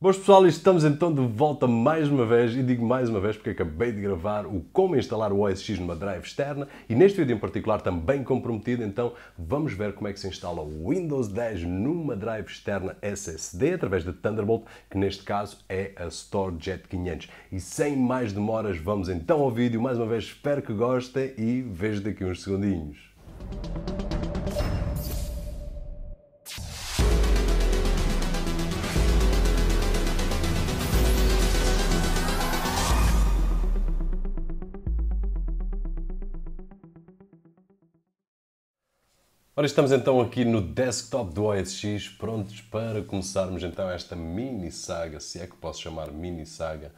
Boas pessoal, estamos então de volta mais uma vez, e digo mais uma vez porque acabei de gravar o como instalar o OS X numa drive externa e neste vídeo em particular também comprometido, então vamos ver como é que se instala o Windows 10 numa drive externa SSD através de Thunderbolt, que neste caso é a StoreJet 500. E sem mais demoras vamos então ao vídeo, mais uma vez espero que gostem e vejo daqui uns segundinhos. Ora, estamos então aqui no desktop do OS X, prontos para começarmos então esta mini saga, se é que posso chamar mini saga,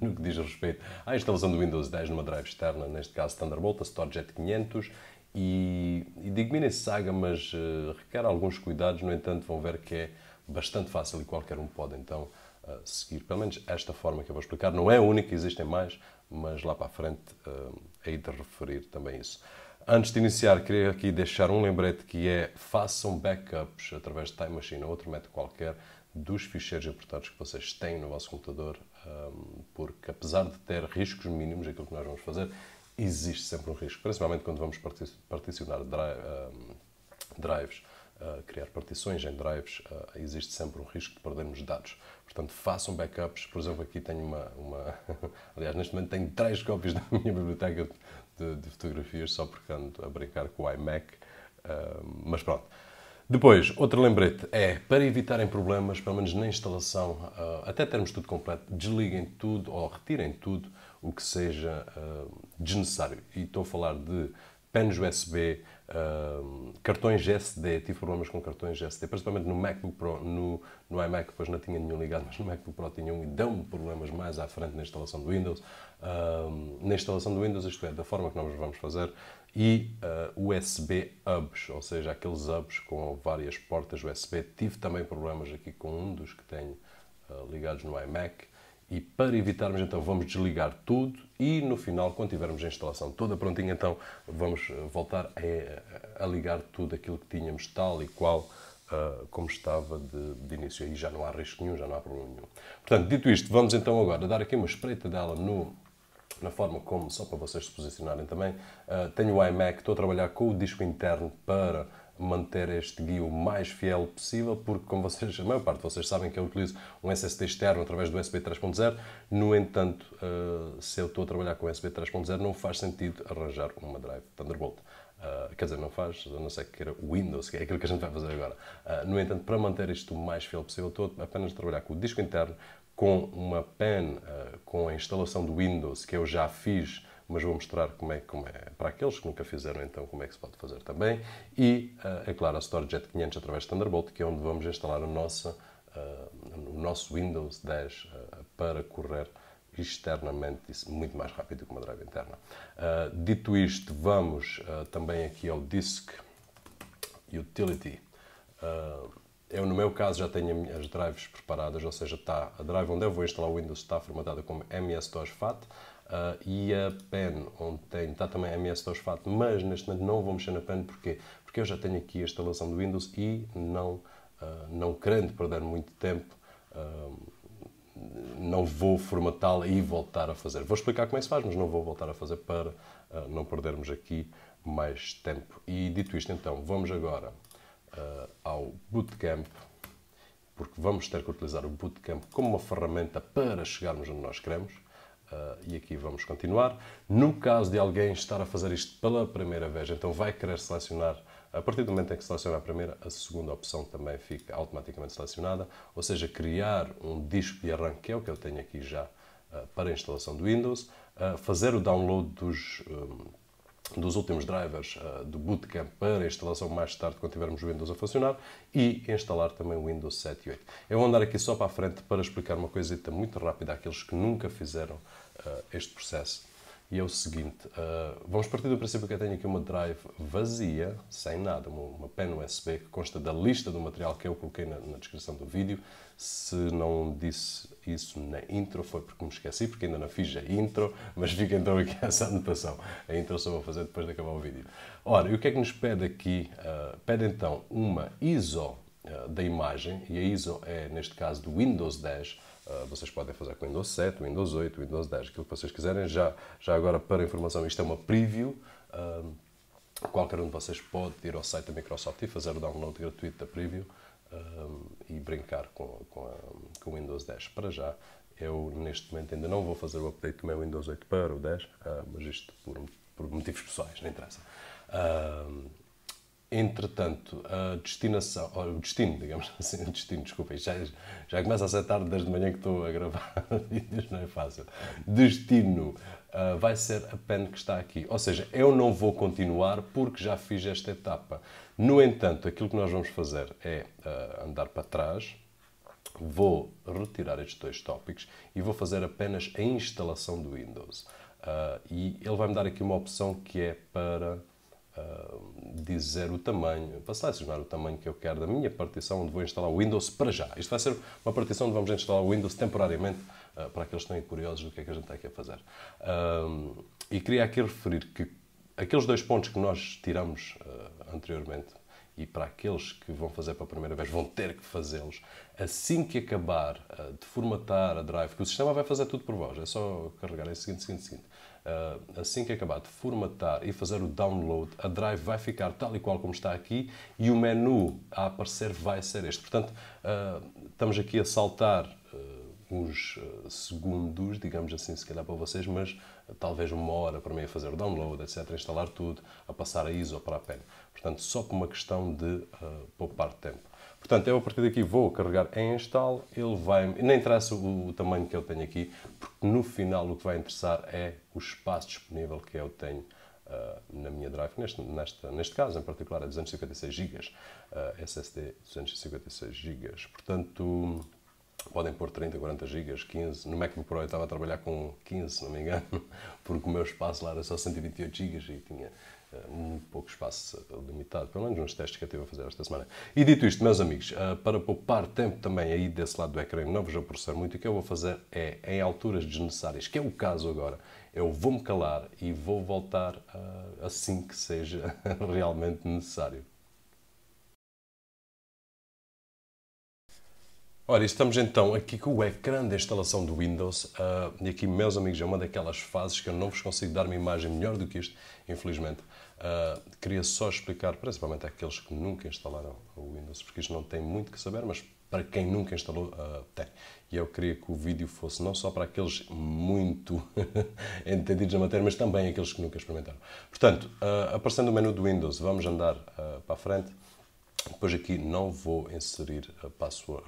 no que diz respeito à instalação do Windows 10 numa drive externa, neste caso Thunderbolt, a StoreJet 500, e digo mini saga, mas requer alguns cuidados, no entanto vão ver que é bastante fácil e qualquer um pode então seguir, pelo menos esta forma que eu vou explicar. Não é a única, existem mais, mas lá para a frente hei de referir também isso. Antes de iniciar, queria aqui deixar um lembrete que é façam backups através de Time Machine ou outro método qualquer dos ficheiros importados que vocês têm no vosso computador, porque apesar de ter riscos mínimos, aquilo que nós vamos fazer, existe sempre um risco, principalmente quando vamos particionar drives, criar partições em drives, existe sempre um risco de perdermos dados. Portanto, façam backups. Por exemplo, aqui tenho aliás, neste momento tenho 3 cópias da minha biblioteca de fotografias, só porque ando a brincar com o iMac. Mas pronto. Depois, outro lembrete é, para evitarem problemas, pelo menos na instalação, até termos tudo completo, desliguem tudo ou retirem tudo o que seja desnecessário. E estou a falar de pens USB, cartões SD, tive problemas com cartões SD, principalmente no MacBook Pro, no iMac depois não tinha nenhum ligado, mas no MacBook Pro tinha um e dão-me problemas mais à frente na instalação do Windows. Na instalação do Windows, isto é, da forma que nós vamos fazer, e USB hubs, ou seja, aqueles hubs com várias portas USB. Tive também problemas aqui com um dos que tenho ligados no iMac. E para evitarmos, então, vamos desligar tudo e no final, quando tivermos a instalação toda prontinha, então vamos voltar a ligar tudo aquilo que tínhamos tal e qual como estava de início. Aí já não há risco nenhum, já não há problema nenhum. Portanto, dito isto, vamos então agora dar aqui uma espreita dela na forma como, só para vocês se posicionarem também. Tenho o iMac, estou a trabalhar com o disco interno para manter este guia o mais fiel possível, porque, como vocês, a maior parte de vocês sabem que eu utilizo um SSD externo através do USB 3.0, no entanto, se eu estou a trabalhar com USB 3.0, não faz sentido arranjar uma drive Thunderbolt. Quer dizer, não faz, a não ser que queira o Windows, que é aquilo que a gente vai fazer agora. No entanto, para manter isto o mais fiel possível, estou apenas a trabalhar com o disco interno, com uma pen, com a instalação do Windows, que eu já fiz, mas vou mostrar como é para aqueles que nunca fizeram, então, como é que se pode fazer também. E, é claro, a StoreJet 500 através de Thunderbolt, que é onde vamos instalar o nosso Windows 10 para correr externamente, isso muito mais rápido que uma drive interna. Dito isto, vamos também aqui ao Disk Utility. Eu, no meu caso, já tenho as drives preparadas, ou seja, a drive onde eu vou instalar o Windows está formatada como MS-DOS FAT, e a pen onde está também MS-DOS FAT, mas neste momento não vou mexer na pen, porquê? Porque eu já tenho aqui a instalação do Windows e não querendo perder muito tempo, não vou formatá-la e voltar a fazer. Vou explicar como é que se faz, mas não vou voltar a fazer para não perdermos aqui mais tempo. E dito isto, então, vamos agora ao Bootcamp, porque vamos ter que utilizar o Bootcamp como uma ferramenta para chegarmos onde nós queremos. E aqui vamos continuar. No caso de alguém estar a fazer isto pela primeira vez, então vai querer selecionar, a partir do momento em que seleciona a primeira, a segunda opção também fica automaticamente selecionada, ou seja, criar um disco de arranque, que é o que eu tenho aqui já para a instalação do Windows, fazer o download dos últimos drivers do Bootcamp para a instalação mais tarde, quando tivermos o Windows a funcionar, e instalar também o Windows 7 e 8. Eu vou andar aqui só para a frente para explicar uma coisita muito rápida àqueles que nunca fizeram este processo. E é o seguinte, vamos partir do princípio que eu tenho aqui uma drive vazia, sem nada, uma pen USB que consta da lista do material que eu coloquei na descrição do vídeo. Se não disse isso na intro foi porque me esqueci, porque ainda não fiz a intro, mas fica então aqui essa anotação. A intro só vou fazer depois de acabar o vídeo. Ora, e o que é que nos pede aqui? Pede então uma ISO da imagem, e a ISO é, neste caso, do Windows 10. Vocês podem fazer com Windows 7, Windows 8, Windows 10, aquilo que vocês quiserem. Já agora, para informação, isto é uma preview. Qualquer um de vocês pode ir ao site da Microsoft e fazer o download gratuito da preview e brincar com o Windows 10. Para já, eu neste momento ainda não vou fazer o update do meu Windows 8 para o 10, mas isto por motivos pessoais, não interessa. Entretanto, a destinação, o destino, digamos assim, o destino, desculpem, já começa a ser tarde desde manhã que estou a gravar vídeos, não é fácil. Destino vai ser a pen que está aqui, ou seja, eu não vou continuar porque já fiz esta etapa. No entanto, aquilo que nós vamos fazer é andar para trás, vou retirar estes dois tópicos e vou fazer apenas a instalação do Windows. E ele vai-me dar aqui uma opção que é para dizer o tamanho, para selecionar o tamanho que eu quero da minha partição onde vou instalar o Windows para já. Isto vai ser uma partição onde vamos instalar o Windows temporariamente, para aqueles que estão curiosos do que é que a gente tem aqui a fazer. E queria aqui referir que aqueles dois pontos que nós tiramos anteriormente, e para aqueles que vão fazer pela primeira vez, vão ter que fazê-los assim que acabar de formatar a drive, que o sistema vai fazer tudo por vós, é só carregar em seguinte. Assim que acabar de formatar e fazer o download, a drive vai ficar tal e qual como está aqui e o menu a aparecer vai ser este. Portanto, estamos aqui a saltar uns segundos, digamos assim, se calhar para vocês, mas talvez uma hora para mim a fazer o download, etc., instalar tudo, a passar a ISO para a pen. Portanto, só por uma questão de poupar tempo. Portanto, eu a partir daqui vou carregar em install, ele vai... Nem interessa o tamanho que eu tenho aqui, porque no final o que vai interessar é o espaço disponível que eu tenho na minha drive, neste caso em particular é 256 GB, SSD 256 GB. Portanto, podem pôr 30, 40 GB, 15. No MacBook Pro eu estava a trabalhar com 15, se não me engano, porque o meu espaço lá era só 128 GB e tinha muito pouco espaço limitado, pelo menos nos testes que eu estive a fazer esta semana. E dito isto, meus amigos, para poupar tempo também aí desse lado do ecrã, não vos vou processar muito, o que eu vou fazer é, em alturas desnecessárias, que é o caso agora, eu vou-me calar e vou voltar assim que seja realmente necessário. Ora, estamos então aqui com o ecrã da instalação do Windows e aqui, meus amigos, é uma daquelas fases que eu não vos consigo dar uma imagem melhor do que isto, infelizmente. Queria só explicar, principalmente àqueles que nunca instalaram o Windows, porque isto não tem muito que saber, mas para quem nunca instalou, tem. E eu queria que o vídeo fosse não só para aqueles muito entendidos na matéria, mas também aqueles que nunca experimentaram. Portanto, aparecendo o menu do Windows, vamos andar para a frente. Depois aqui não vou inserir a password,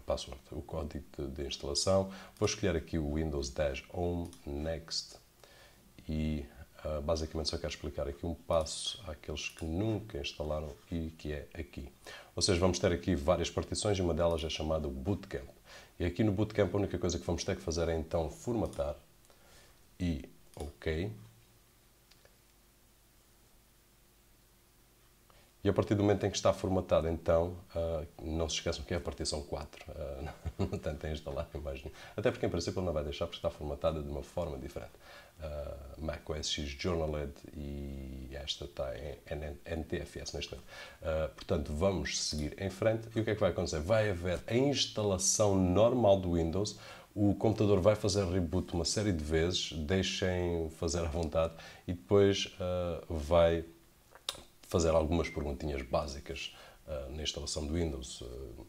o código de instalação. Vou escolher aqui o Windows 10 Home, Next e basicamente só quero explicar aqui um passo àqueles que nunca instalaram e que é aqui. Ou seja, vamos ter aqui várias partições e uma delas é chamada Bootcamp. E aqui no Bootcamp a única coisa que vamos ter que fazer é então formatar e OK. E a partir do momento em que está formatado, então, não se esqueçam que é a partição 4. Não tentem instalar mais nenhum. Até porque, em princípio, ele não vai deixar, porque está formatada de uma forma diferente. Mac OS X Journaled e esta está em NTFS neste momento. Portanto, vamos seguir em frente. E o que é que vai acontecer? Vai haver a instalação normal do Windows. O computador vai fazer reboot uma série de vezes. Deixem fazer à vontade. E depois vai fazer algumas perguntinhas básicas na instalação do Windows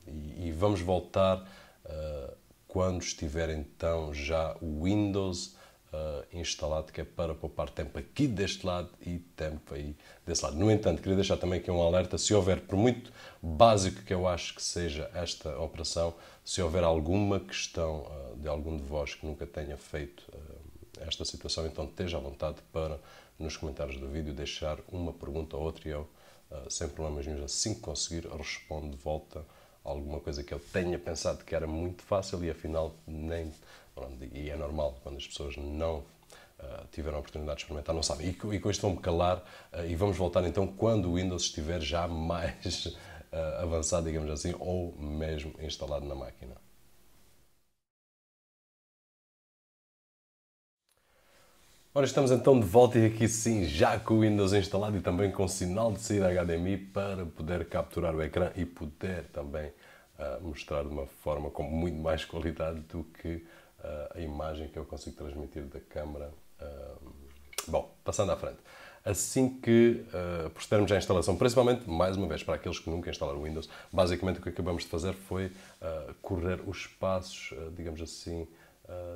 e vamos voltar quando estiver então já o Windows instalado, que é para poupar tempo aqui deste lado e tempo aí desse lado. No entanto, queria deixar também aqui um alerta, se houver, por muito básico que eu acho que seja esta operação, se houver alguma questão de algum de vós que nunca tenha feito esta situação, então esteja à vontade para nos comentários do vídeo deixar uma pergunta ou outra e eu, sem problemas nenhum, assim que conseguir, respondo de volta alguma coisa que eu tenha pensado que era muito fácil e afinal nem... E é normal, quando as pessoas não tiveram a oportunidade de experimentar, não sabem. E com isto vou-me calar e vamos voltar então quando o Windows estiver já mais avançado, digamos assim, ou mesmo instalado na máquina. Ora, estamos então de volta e aqui sim, já com o Windows instalado e também com sinal de saída HDMI para poder capturar o ecrã e poder também mostrar de uma forma com muito mais qualidade do que a imagem que eu consigo transmitir da câmara. Bom, passando à frente. Assim que procedermos à instalação, principalmente, mais uma vez, para aqueles que nunca instalaram o Windows, basicamente o que acabamos de fazer foi correr os passos, digamos assim,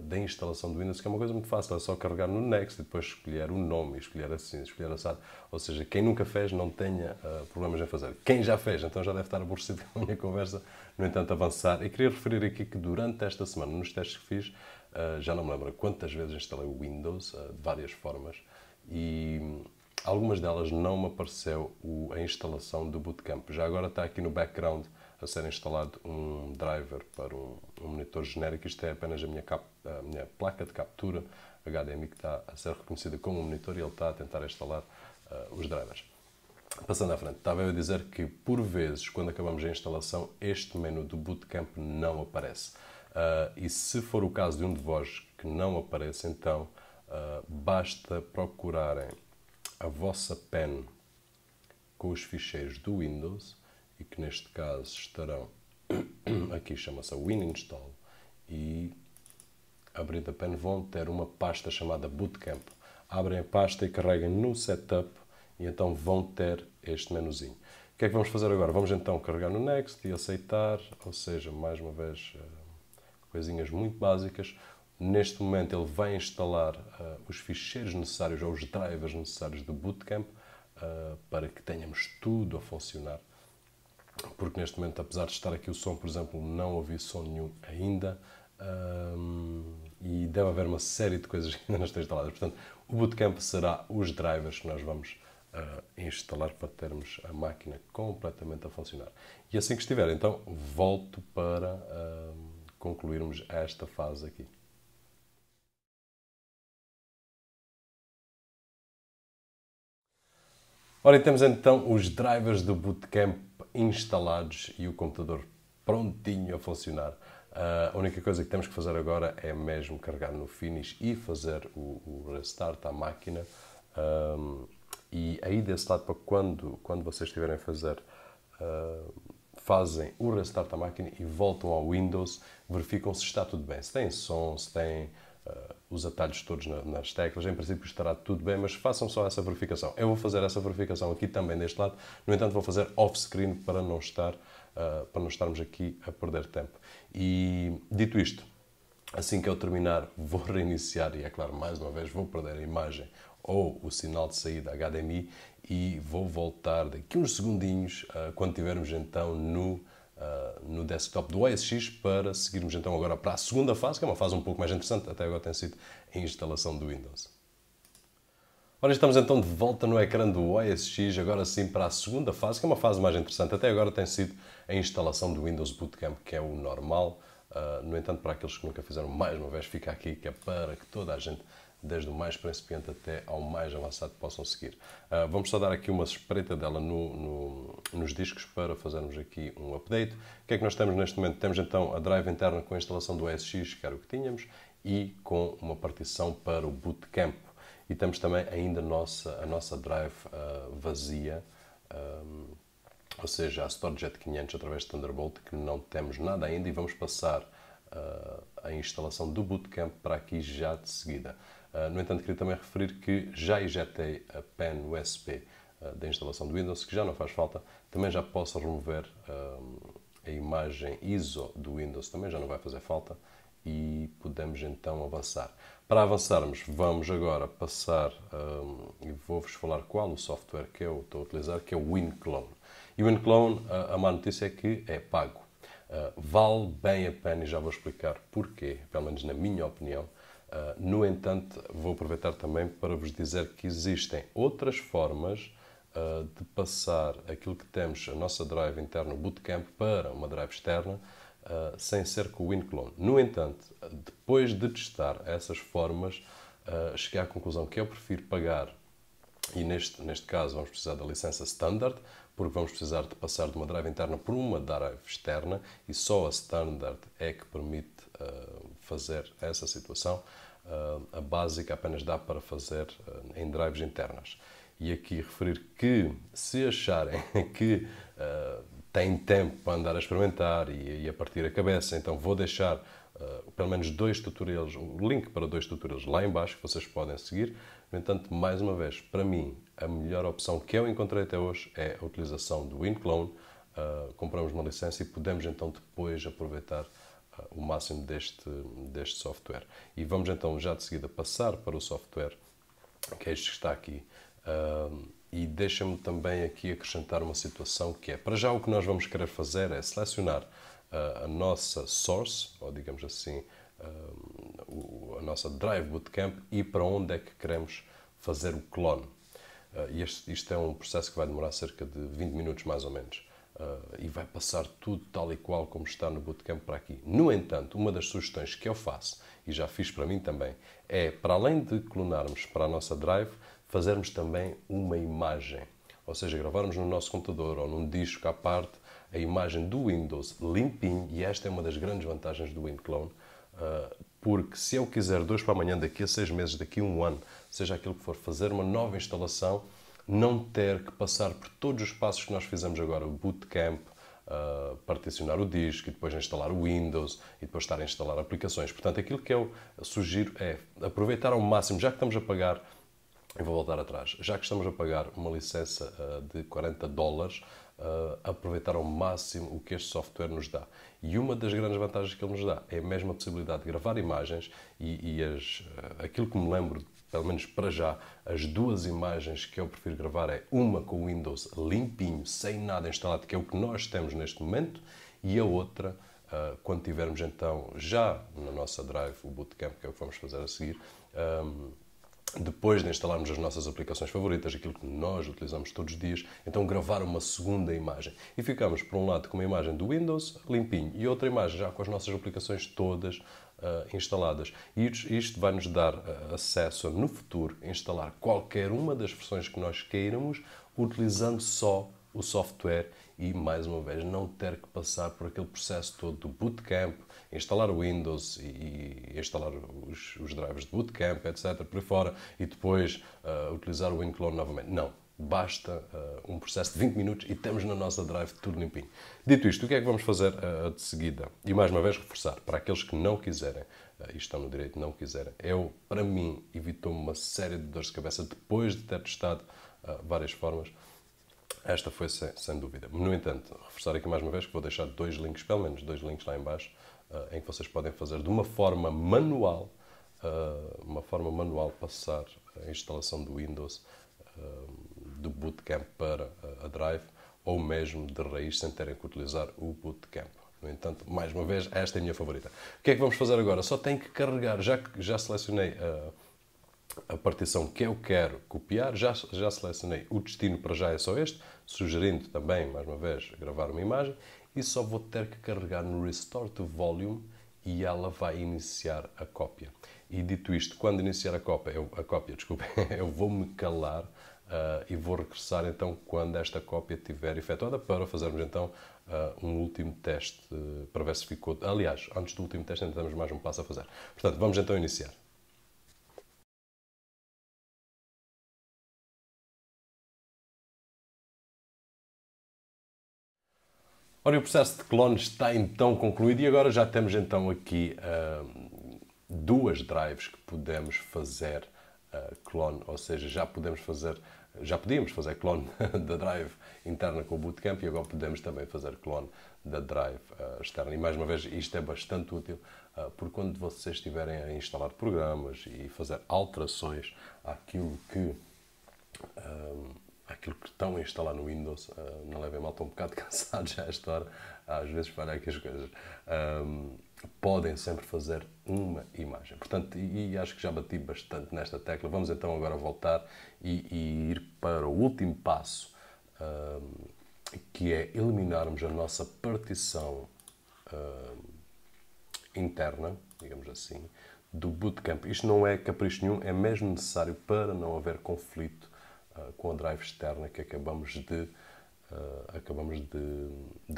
da instalação do Windows, que é uma coisa muito fácil, é só carregar no Next e depois escolher o nome, escolher assim, escolher assado. Ou seja, quem nunca fez não tenha problemas em fazer. Quem já fez, então já deve estar aborrecido com a minha conversa, no entanto, avançar. E queria referir aqui que durante esta semana, nos testes que fiz, já não me lembro quantas vezes instalei o Windows, de várias formas, e algumas delas não me apareceu a instalação do Bootcamp. Já agora está aqui no background a ser instalado um driver para um monitor genérico. Isto é apenas a minha placa de captura HDMI que está a ser reconhecida como um monitor e ele está a tentar instalar os drivers. Passando à frente, estava eu a dizer que, por vezes, quando acabamos a instalação, este menu do Bootcamp não aparece. E se for o caso de um de vós que não aparece, então basta procurarem a vossa pen com os ficheiros do Windows, e que neste caso estarão, aqui chama-se WinInstall, e abrindo a pen vão ter uma pasta chamada Bootcamp. Abrem a pasta e carreguem no Setup e então vão ter este menuzinho. O que é que vamos fazer agora? Vamos então carregar no Next e aceitar, ou seja, mais uma vez, coisinhas muito básicas. Neste momento ele vai instalar os ficheiros necessários ou os drivers necessários do Bootcamp para que tenhamos tudo a funcionar. Porque neste momento, apesar de estar aqui o som, por exemplo, não ouvi som nenhum ainda e deve haver uma série de coisas que ainda não estão instaladas. Portanto, o Bootcamp será os drivers que nós vamos instalar para termos a máquina completamente a funcionar. E assim que estiver, então, volto para concluirmos esta fase aqui. Ora, temos então os drivers do Bootcamp instalados e o computador prontinho a funcionar. A única coisa que temos que fazer agora é mesmo carregar no Finish e fazer o restart à máquina. E aí desse lado, para quando vocês estiverem a fazer, fazem o restart à máquina e voltam ao Windows, verificam se está tudo bem. Se tem som, se tem os atalhos todos nas teclas, em princípio estará tudo bem, mas façam só essa verificação. Eu vou fazer essa verificação aqui também deste lado, no entanto vou fazer off-screen para não estarmos aqui a perder tempo. E dito isto, assim que eu terminar, vou reiniciar e, é claro, mais uma vez vou perder a imagem ou o sinal de saída HDMI e vou voltar daqui uns segundinhos quando estivermos então no desktop do OS X para seguirmos então agora para a segunda fase, que é uma fase um pouco mais interessante, até agora tem sido a instalação do Windows. Ora, estamos então de volta no ecrã do OS X, agora sim para a segunda fase, que é uma fase mais interessante. Até agora tem sido a instalação do Windows Bootcamp, que é o normal. No entanto, para aqueles que nunca fizeram, mais uma vez fica aqui, que é para que toda a gente, desde o mais principiante até ao mais avançado, possam seguir. Vamos só dar aqui uma espreita dela nos discos para fazermos aqui um update. O que é que nós temos neste momento? Temos então a drive interna com a instalação do OS X, que era o que tínhamos, e com uma partição para o Bootcamp. E temos também ainda a nossa drive vazia, ou seja, a StoreJet 500 através de Thunderbolt, que não temos nada ainda, e vamos passar a instalação do Bootcamp para aqui já de seguida. No entanto, queria também referir que já injetei a pen USB da instalação do Windows, que já não faz falta. Também já posso remover a imagem ISO do Windows, também já não vai fazer falta. E podemos então avançar. Para avançarmos, vamos agora passar, e vou-vos falar qual o software que eu estou a utilizar, que é o WinClone. E o WinClone, a má notícia é que é pago. Vale bem a pena e já vou explicar porquê, pelo menos na minha opinião. No entanto, vou aproveitar também para vos dizer que existem outras formas de passar aquilo que temos, a nossa drive interna, o Bootcamp, para uma drive externa, sem ser com o WinClone. No entanto, depois de testar essas formas, cheguei à conclusão que eu prefiro pagar, e neste caso vamos precisar da licença Standard, porque vamos precisar de passar de uma drive interna por uma drive externa, e só a Standard é que permite fazer essa situação. A básica apenas dá para fazer em drives internas. E aqui referir que, se acharem que tem tempo para andar a experimentar e a partir a cabeça, então vou deixar pelo menos 2 tutorials, o link para 2 tutorials lá em baixo que vocês podem seguir. No entanto, mais uma vez, para mim, a melhor opção que eu encontrei até hoje é a utilização do WinClone. Compramos uma licença e podemos então depois aproveitar o máximo deste software. E vamos então já de seguida passar para o software, que é este que está aqui. E deixa-me também aqui acrescentar uma situação que é, para já o que nós vamos querer fazer é selecionar a nossa source, ou digamos assim, a nossa Drive Bootcamp e para onde é que queremos fazer o clone. E isto é um processo que vai demorar cerca de 20 minutos mais ou menos. E vai passar tudo tal e qual como está no Bootcamp para aqui. No entanto, uma das sugestões que eu faço, e já fiz para mim também, é, para além de clonarmos para a nossa Drive, fazermos também uma imagem. Ou seja, gravarmos no nosso computador ou num disco à parte a imagem do Windows limpinho, e esta é uma das grandes vantagens do WinClone, porque se eu quiser de hoje para amanhã, daqui a 6 meses, daqui a 1 ano, seja aquilo que for, fazer uma nova instalação, não ter que passar por todos os passos que nós fizemos agora, o Bootcamp, particionar o disco e depois instalar o Windows e depois estar a instalar aplicações. Portanto, aquilo que eu sugiro é aproveitar ao máximo, já que estamos a pagar, eu vou voltar atrás, já que estamos a pagar uma licença de $40, aproveitar ao máximo o que este software nos dá. E uma das grandes vantagens que ele nos dá é mesmo a possibilidade de gravar imagens e aquilo que me lembro, pelo menos para já, as 2 imagens que eu prefiro gravar é uma com o Windows limpinho, sem nada instalado, que é o que nós temos neste momento, e a outra, quando tivermos então já na nossa Drive o Bootcamp, que é o que vamos fazer a seguir, depois de instalarmos as nossas aplicações favoritas, aquilo que nós utilizamos todos os dias, então gravar uma segunda imagem. E ficamos, por um lado, com uma imagem do Windows limpinho e outra imagem já com as nossas aplicações todas instaladas. E isto vai nos dar acesso a, no futuro, instalar qualquer uma das versões que nós queiramos, utilizando só o software e, mais uma vez, não ter que passar por aquele processo todo do Bootcamp, instalar o Windows e instalar os drivers de Bootcamp, etc., por aí fora, e depois utilizar o WinClone novamente. Não. Basta um processo de 20 minutos e temos na nossa Drive tudo limpinho. Dito isto, o que é que vamos fazer de seguida? E mais uma vez reforçar, para aqueles que não quiserem, e estão no direito de não quiserem, para mim, evitou-me uma série de dores de cabeça depois de ter testado várias formas. Esta foi sem dúvida. No entanto, reforçar aqui mais uma vez que vou deixar 2 links, pelo menos 2 links lá em baixo, em que vocês podem fazer de uma forma manual, passar a instalação do Windows, do Bootcamp para a Drive, ou mesmo de raiz sem terem que utilizar o Bootcamp. No entanto, mais uma vez, esta é a minha favorita. O que é que vamos fazer agora? Só tenho que carregar, já que já selecionei a partição que eu quero copiar, já selecionei o destino, para já é só este, sugerindo também, mais uma vez, gravar uma imagem, e só vou ter que carregar no Restore to Volume e ela vai iniciar a cópia. E dito isto, quando iniciar a cópia, eu vou-me calar e vou regressar então quando esta cópia estiver efetuada, para fazermos então um último teste para ver se ficou... Aliás, antes do último teste ainda temos mais um passo a fazer. Portanto, vamos então iniciar. Ora, o processo de clone está então concluído e agora já temos então aqui 2 drives que podemos fazer clone, ou seja, já podíamos fazer clone da drive interna com o Bootcamp e agora podemos também fazer clone da drive externa. E mais uma vez, isto é bastante útil porque quando vocês estiverem a instalar programas e fazer alterações àquilo que estão a instalar no Windows, não levem mal, estou um bocado cansado já a esta hora, às vezes para aqui as coisas, podem sempre fazer uma imagem. Portanto, e acho que já bati bastante nesta tecla, vamos então agora voltar e ir para o último passo, que é eliminarmos a nossa partição interna, digamos assim, do Bootcamp. Isto não é capricho nenhum, é mesmo necessário para não haver conflito com a drive externa que acabamos de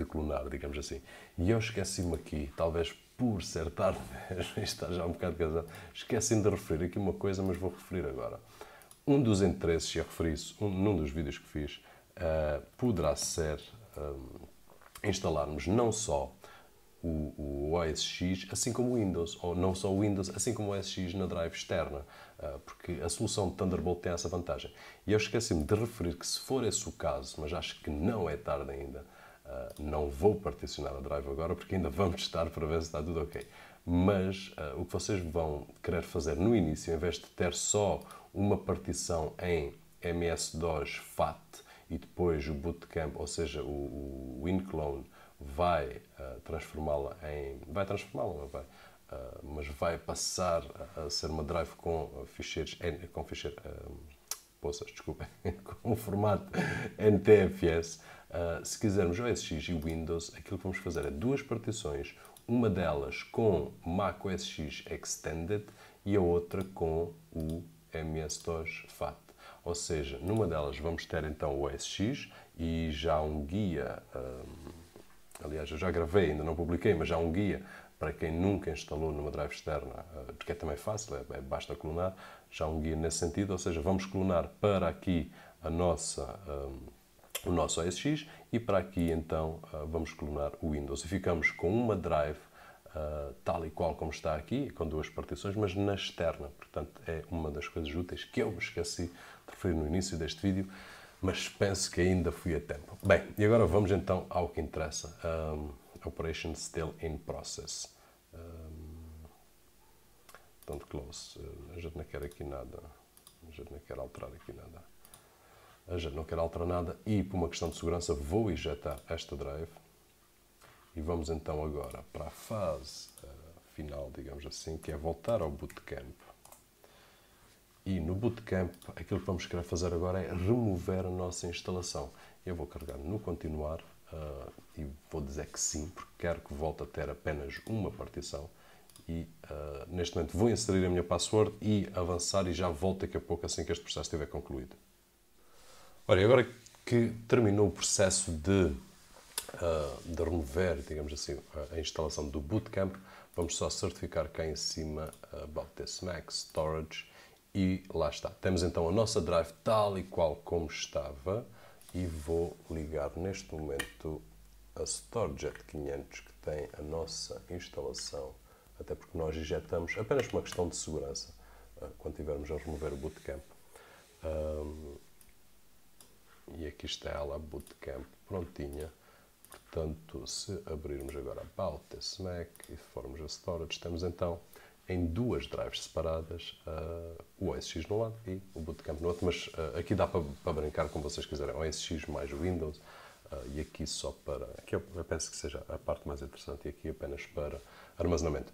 clonar, digamos assim. E eu esqueci-me aqui, talvez por ser tarde mesmo, está já um bocado casado, esqueci-me de referir aqui uma coisa, mas vou referir agora. Um dos interesses, e eu referi isso num dos vídeos que fiz, poderá ser instalarmos não só o OS X, assim como o Windows, ou não só o Windows, assim como o OS X na drive externa, porque a solução de Thunderbolt tem essa vantagem. E eu esqueci-me de referir que, se for esse o caso, mas acho que não é tarde ainda, não vou particionar a drive agora, porque ainda vamos testar para ver se está tudo ok. Mas o que vocês vão querer fazer no início, em vez de ter só uma partição em MS-DOS FAT e depois o Bootcamp, ou seja, o WinClone, vai transformá-la em... Não vai, mas vai passar a ser uma drive com ficheiros... Com ficheiros... Poças, desculpem, com o formato NTFS. Se quisermos OS X e Windows, aquilo que vamos fazer é duas partições, uma delas com Mac OS X Extended e a outra com o MS-DOS FAT. Ou seja, numa delas vamos ter então o OS X e já há um guia, aliás, eu já gravei, ainda não publiquei, mas já há um guia para quem nunca instalou numa drive externa, porque é também fácil, basta clonar, já há um guia nesse sentido, ou seja, vamos clonar para aqui a nossa, o nosso OS X e para aqui então vamos clonar o Windows. E ficamos com uma drive tal e qual como está aqui, com duas partições, mas na externa. Portanto, é uma das coisas úteis que eu me esqueci de referir no início deste vídeo, mas penso que ainda fui a tempo. Bem, e agora vamos então ao que interessa. Operation still in process. Don't close. A gente não quer aqui nada. A gente não quer alterar aqui nada. A gente não quer alterar nada e, por uma questão de segurança, vou injetar esta drive. E vamos então agora para a fase final, digamos assim, que é voltar ao Bootcamp. E no Bootcamp, aquilo que vamos querer fazer agora é remover a nossa instalação. Eu vou carregar no continuar e vou dizer que sim, porque quero que volte a ter apenas uma partição. E neste momento vou inserir a minha password e avançar e já volto daqui a pouco assim que este processo estiver concluído. Ora, e agora que terminou o processo de remover, digamos assim, a instalação do Bootcamp, vamos só certificar cá em cima About This Mac Storage e lá está. Temos então a nossa drive tal e qual como estava e vou ligar neste momento a StorageJet 500 que tem a nossa instalação, até porque nós injetamos apenas por uma questão de segurança quando tivermos a remover o Bootcamp. E aqui está ela, a Bootcamp, prontinha. Portanto, se abrirmos agora About This Mac e formos a Storage, temos então em duas drives separadas o OS X no lado e o Bootcamp no outro, mas aqui dá para brincar como vocês quiserem, OS X mais o Windows e aqui só para, aqui eu penso que seja a parte mais interessante e aqui apenas para armazenamento.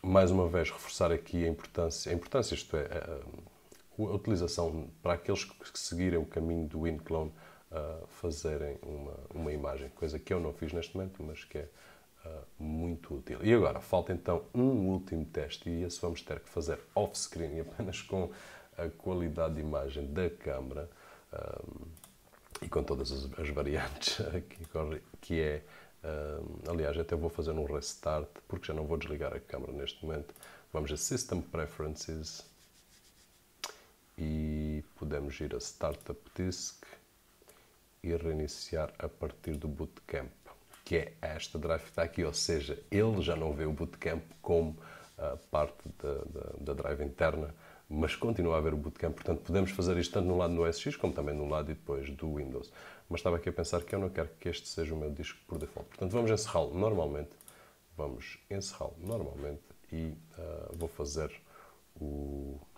Mais uma vez reforçar aqui a importância isto é, a utilização para aqueles que seguirem o caminho do WinClone, fazerem uma imagem, coisa que eu não fiz neste momento, mas que é muito útil. E agora, falta então um último teste e esse vamos ter que fazer off-screen e apenas com a qualidade de imagem da câmara e com todas as variantes que é, aliás, até vou fazer um restart porque já não vou desligar a câmara neste momento. Vamos a System Preferences e podemos ir a Startup Disk e reiniciar a partir do Bootcamp, que é esta drive que está aqui, ou seja, ele já não vê o Bootcamp como parte da drive interna, mas continua a haver o Bootcamp, portanto podemos fazer isto tanto no lado do OS X como também no lado e depois do Windows. Mas estava aqui a pensar que eu não quero que este seja o meu disco por default, portanto vamos encerrá-lo normalmente, e vou fazer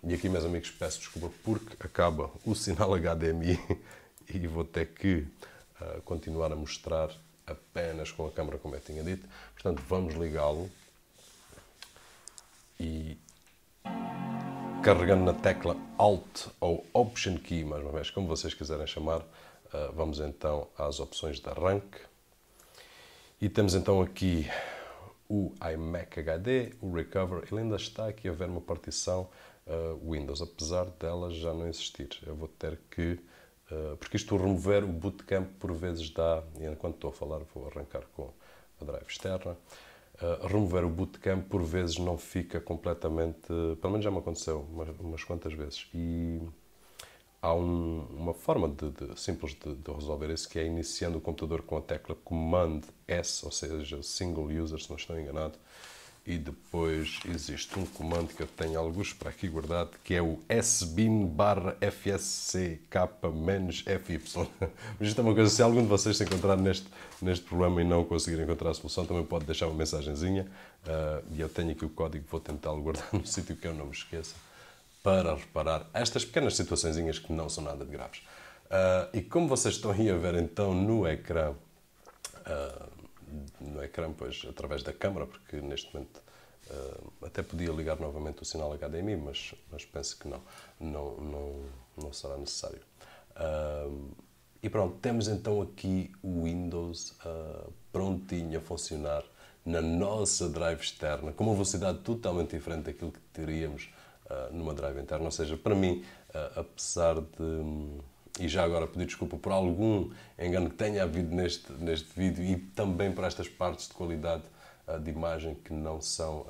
E aqui, meus amigos, peço desculpa porque acaba o sinal HDMI e vou ter que continuar a mostrar apenas com a câmera, como eu tinha dito. Portanto, vamos ligá-lo e carregando na tecla Alt ou Option Key, mais uma vez, como vocês quiserem chamar, vamos então às opções de arranque. E temos então aqui o iMac HD, o Recover. Ele ainda está aqui a ver uma partição Windows, apesar dela já não existir. Eu vou ter que... porque isto remover o Bootcamp por vezes dá... E enquanto estou a falar vou arrancar com a drive externa. Remover o Bootcamp por vezes não fica completamente... Pelo menos já me aconteceu umas quantas vezes. E há uma forma simples de resolver isso, que é iniciando o computador com a tecla Command S, ou seja, Single User, se não estou enganado, e depois existe um comando que eu tenho alguns para aqui guardado, que é o sbin/fsck-fy. Mas isto é uma coisa, se algum de vocês se encontrar neste problema e não conseguir encontrar a solução, também pode deixar uma mensagenzinha, e eu tenho aqui o código, vou tentá-lo guardar no sítio que eu não me esqueça, para reparar estas pequenas situaçõezinhas que não são nada de graves. E como vocês estão aí a ver então no ecrã, pois, através da câmara, porque neste momento até podia ligar novamente o sinal HDMI, mas penso que não será necessário. E pronto, temos então aqui o Windows prontinho a funcionar na nossa drive externa, com uma velocidade totalmente diferente daquilo que teríamos numa drive interna. Ou seja, para mim, apesar de... E já agora pedir desculpa por algum engano que tenha havido neste vídeo e também por estas partes de qualidade de imagem que não são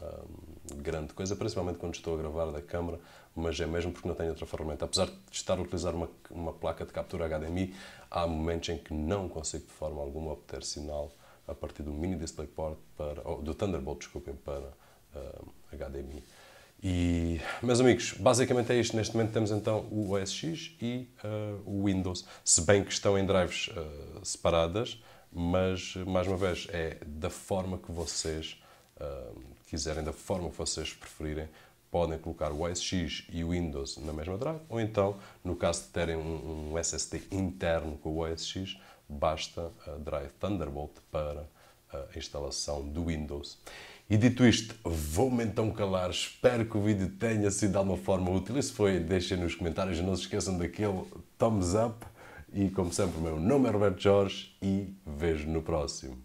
grande coisa, principalmente quando estou a gravar da câmara, mas é mesmo porque não tenho outra ferramenta. Apesar de estar a utilizar uma placa de captura HDMI, há momentos em que não consigo de forma alguma obter sinal a partir do mini DisplayPort do Thunderbolt, desculpem, para HDMI. E, meus amigos, basicamente é isto. Neste momento temos então o OS X e o Windows, se bem que estão em drives separadas, mas, mais uma vez, é da forma que vocês quiserem, da forma que vocês preferirem. Podem colocar o OS X e o Windows na mesma drive, ou então, no caso de terem um SSD interno com o OS X, basta a drive Thunderbolt para a instalação do Windows. E dito isto, vou-me então calar. Espero que o vídeo tenha sido de alguma forma útil. E se foi, deixem nos comentários. Não se esqueçam daquele thumbs up. E como sempre, o meu nome é Roberto Jorge e vejo no próximo.